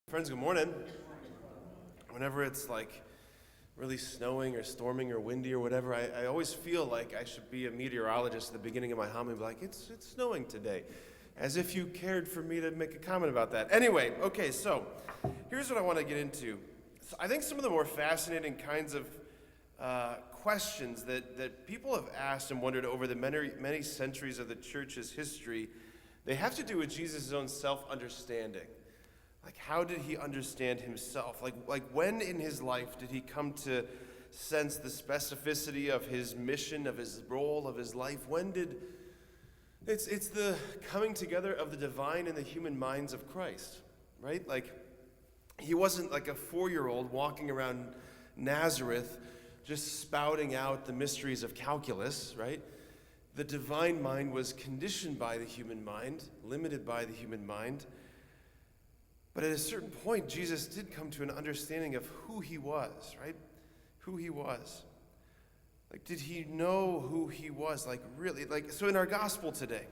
Friends, good morning. Whenever it's like really snowing or storming or windy or whatever, I always feel like I should be a meteorologist at the beginning of my homily, be like, it's snowing today, as if you cared for me to make a comment about that. Anyway, okay, so here's what I want to get into. So I think some of the more fascinating kinds of questions that people have asked and wondered over the many centuries of the church's history, they have to do with Jesus' own self-understanding. Like, how did he understand himself? Like when in his life did he come to sense the specificity of his mission, of his role, of his life? When did... It's the coming together of the divine and the human minds of Christ, right? Like, he wasn't like a 4-year-old walking around Nazareth just spouting out the mysteries of calculus, right? The divine mind was conditioned by the human mind, limited by the human mind. But at a certain point, Jesus did come to an understanding of who he was, right? Who he was. Like, did he know who he was? Like, really? Like, so in our gospel today,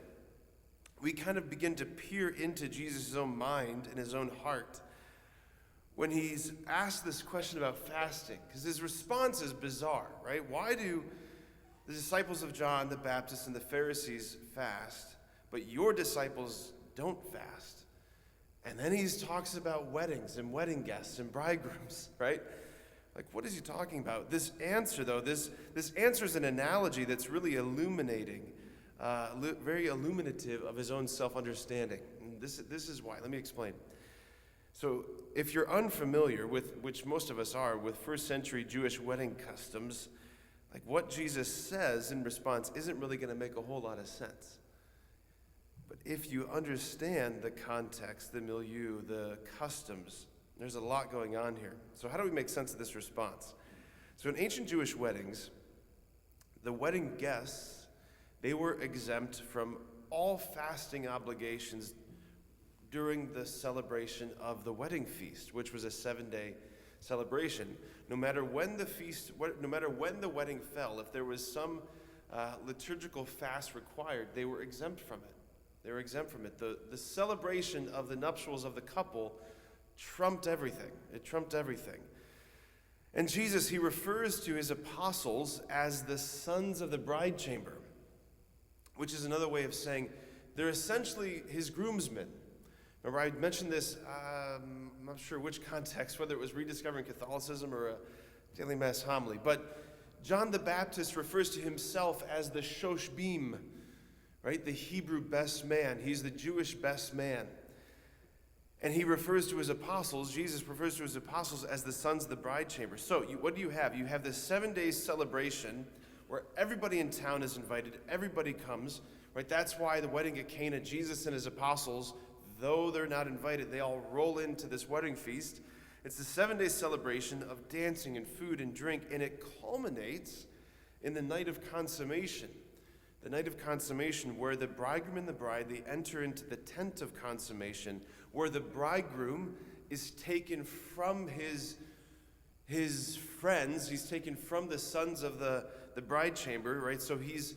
we kind of begin to peer into Jesus' own mind and his own heart when he's asked this question about fasting. Because his response is bizarre, right? Why do the disciples of John the Baptist and the Pharisees fast, but your disciples don't fast? And then he talks about weddings and wedding guests and bridegrooms, right? Like, what is he talking about? This answer, though, this answer is an analogy that's really illuminating, very illuminative of his own self-understanding. And this is why. Let me explain. So, if you're unfamiliar with, which most of us are, with first century Jewish wedding customs, like what Jesus says in response isn't really going to make a whole lot of sense. But if you understand the context, the milieu, the customs, there's a lot going on here. So how do we make sense of this response? So in ancient Jewish weddings, the wedding guests, they were exempt from all fasting obligations during the celebration of the wedding feast, which was a 7-day celebration. No matter when the wedding fell, if there was some liturgical fast required, they were exempt from it. They were exempt from it. The celebration of the nuptials of the couple trumped everything. It trumped everything. And Jesus, he refers to his apostles as the sons of the bride chamber, which is another way of saying they're essentially his groomsmen. Remember, I mentioned this, I'm not sure which context, whether it was rediscovering Catholicism or a daily mass homily, but John the Baptist refers to himself as the shoshbim, right? The Hebrew best man. He's the Jewish best man. And he refers to his apostles, Jesus refers to his apostles as the sons of the bride chamber. So what do you have? You have this 7-day celebration where everybody in town is invited, everybody comes, right? That's why the wedding at Cana, Jesus and his apostles, though they're not invited, they all roll into this wedding feast. It's the 7-day celebration of dancing and food and drink, and it culminates in the night of consummation. The night of consummation, where the bridegroom and the bride, they enter into the tent of consummation, where the bridegroom is taken from his friends, he's taken from the sons of the bride chamber, right? So he's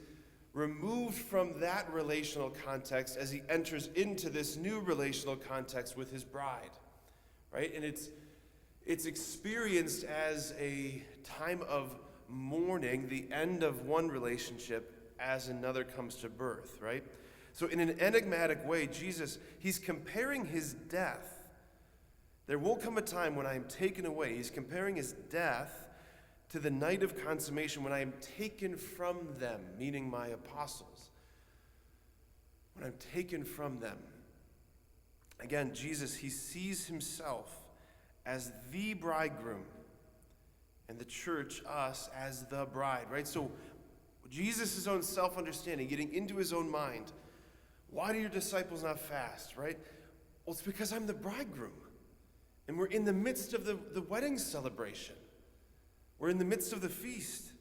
removed from that relational context as he enters into this new relational context with his bride, right? And it's experienced as a time of mourning, the end of one relationship as another comes to birth, right? So in an enigmatic way, Jesus, he's comparing his death. There will come a time when I am taken away. He's comparing his death to the night of consummation when I am taken from them, meaning my apostles. When I'm taken from them. Again, Jesus, he sees himself as the bridegroom, and the church, us, as the bride, right? So Jesus' own self-understanding, getting into his own mind. Why do your disciples not fast, right? Well, it's because I'm the bridegroom. And we're in the midst of the wedding celebration. We're in the midst of the feast.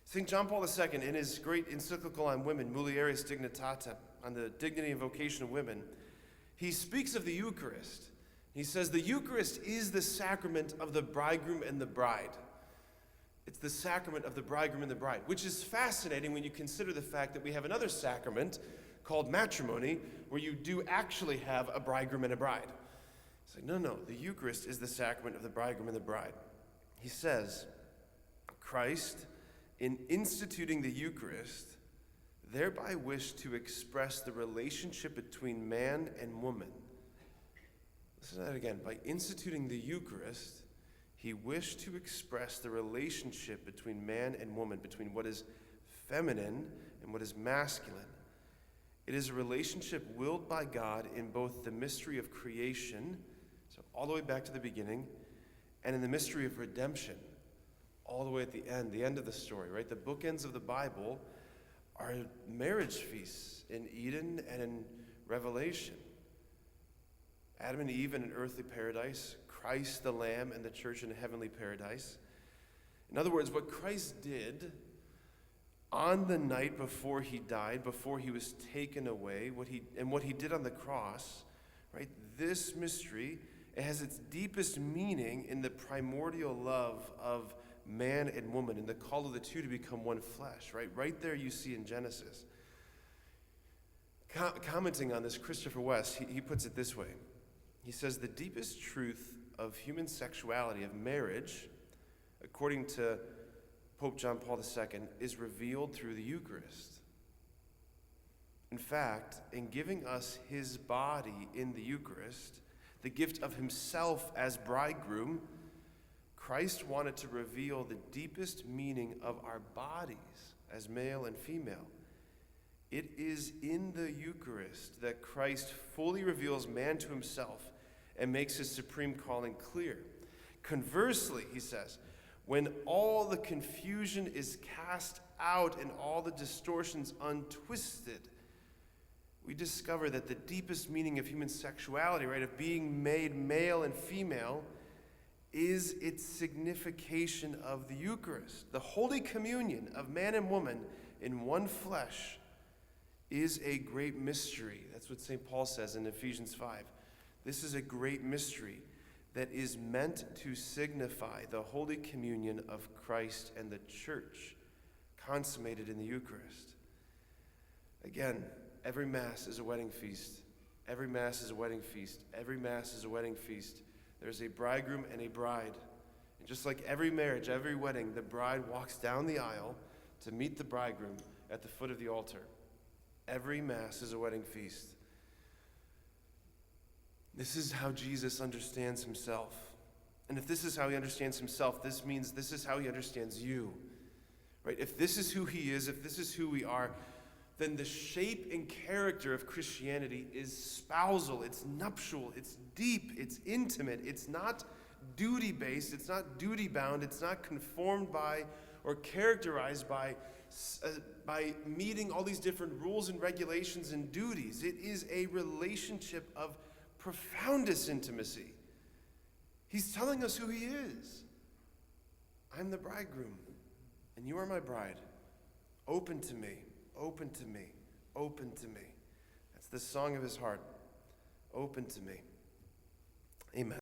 St. John Paul II, in his great encyclical on women, Mulieris Dignitatem, on the dignity and vocation of women, he speaks of the Eucharist. He says the Eucharist is the sacrament of the bridegroom and the bride. It's the sacrament of the bridegroom and the bride, which is fascinating when you consider the fact that we have another sacrament called matrimony, where you do actually have a bridegroom and a bride. It's like, no, the Eucharist is the sacrament of the bridegroom and the bride. He says, Christ, in instituting the Eucharist, thereby wished to express the relationship between man and woman. Listen to that again. By instituting the Eucharist, he wished to express the relationship between man and woman, between what is feminine and what is masculine. It is a relationship willed by God in both the mystery of creation, so all the way back to the beginning, and in the mystery of redemption, all the way at the end of the story, right? The bookends of the Bible are marriage feasts in Eden and in Revelation. Adam and Eve in an earthly paradise, Christ the Lamb and the church in a heavenly paradise. In other words, what Christ did on the night before he died, before he was taken away, what he did on the cross, right? This mystery, it has its deepest meaning in the primordial love of man and woman, in the call of the two to become one flesh, right? Right there you see in Genesis. Commenting on this, Christopher West, he puts it this way. He says, the deepest truth of human sexuality, of marriage, according to Pope John Paul II, is revealed through the Eucharist. In fact, in giving us his body in the Eucharist, the gift of himself as bridegroom, Christ wanted to reveal the deepest meaning of our bodies as male and female. It is in the Eucharist that Christ fully reveals man to himself and makes his supreme calling clear. Conversely, he says, when all the confusion is cast out and all the distortions untwisted, we discover that the deepest meaning of human sexuality, right, of being made male and female, is its signification of the Eucharist. The Holy Communion of man and woman in one flesh is a great mystery. That's what St. Paul says in Ephesians 5. This is a great mystery that is meant to signify the Holy Communion of Christ and the Church, consummated in the Eucharist. Again, every Mass is a wedding feast. Every Mass is a wedding feast. Every Mass is a wedding feast. There's a bridegroom and a bride. And just like every marriage, every wedding, the bride walks down the aisle to meet the bridegroom at the foot of the altar. Every Mass is a wedding feast. This is how Jesus understands himself. And if this is how he understands himself, this means this is how he understands you. Right? If this is who he is, if this is who we are, then the shape and character of Christianity is spousal, it's nuptial, it's deep, it's intimate, it's not duty-based, it's not duty-bound, it's not conformed by or characterized by meeting all these different rules and regulations and duties. It is a relationship of profoundest intimacy. He's telling us who he is. I'm the bridegroom, and you are my bride. Open to me, open to me, open to me. That's the song of his heart. Open to me. Amen.